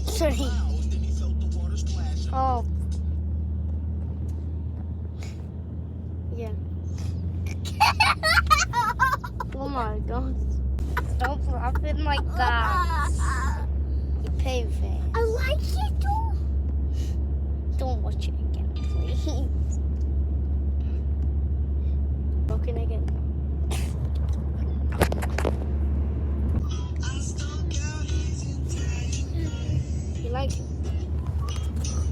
Sorry. Oh. Yeah. Oh my God. Stop laughing like that. You poo-face. I like it too. Don't watch it again, please. Looking again. You like it?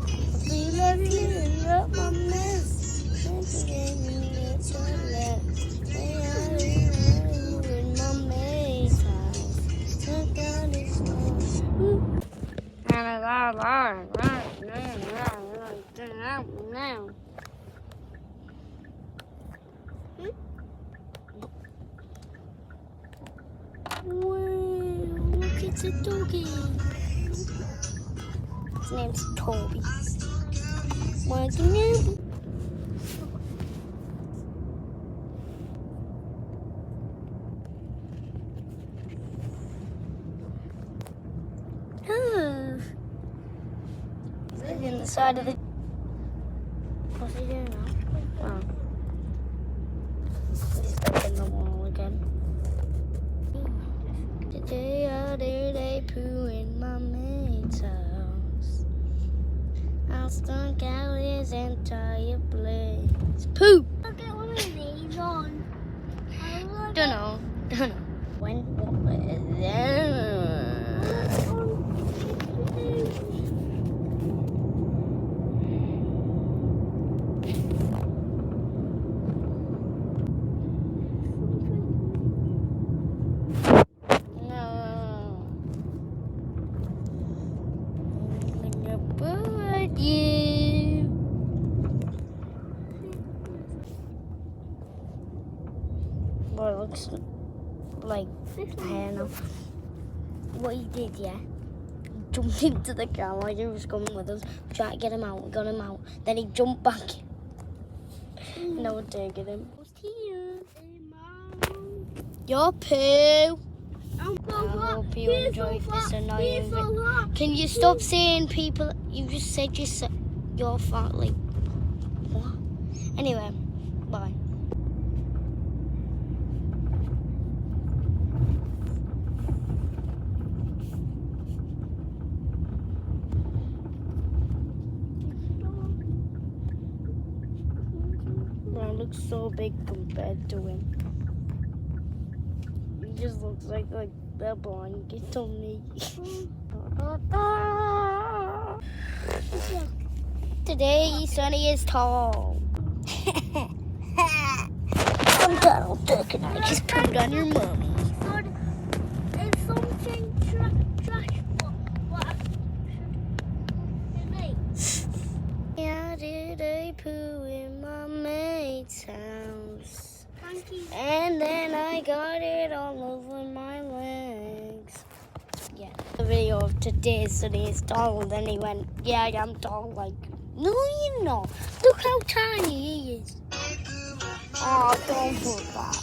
I feel like living up my mess. In my mate's house. Wow, look, it's a doggy. His name's Toby. What's your name? Oh. He's in the side of the... What's he doing now? Oh. He's stuck in the wall again. Today I did a poo in my mate's house. I'll stunk out his entire place. Poo! I'll get one of these on. Don't know. When? What is there? Well, it looks like, I don't know. What he did, yeah? He jumped into the car while he was coming with us. We tried to get him out, we got him out. Then he jumped back. Now we're taking him. What's here? Your poo. I hope you enjoyed this annoying video. Can you stop saying people? You just said you're fat, like, what? Anyway, bye. Well, it looks so big compared to him. He just looks like a blanket on me. Today, Sonny is tall. I'm Donald Duck and I just pooed on your mommy. It's something trash. What Yeah, I did a poo in my mate's house. Frankie. And then I got it all over my legs. Yeah. The video of today, Sonny is tall, and then he went, yeah, I'm tall like you. No, you're not. Look how tiny he is. Oh, don't put that.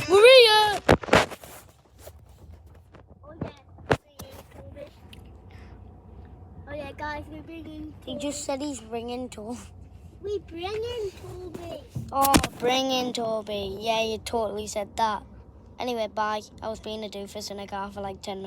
Maria! Oh yeah, guys, we're bringing Toby. He just said he's bringing Toby. We bringing Toby. Oh, bring in Toby. Yeah, you totally said that. Anyway, bye. I was being a doofus in a car for like 10 minutes.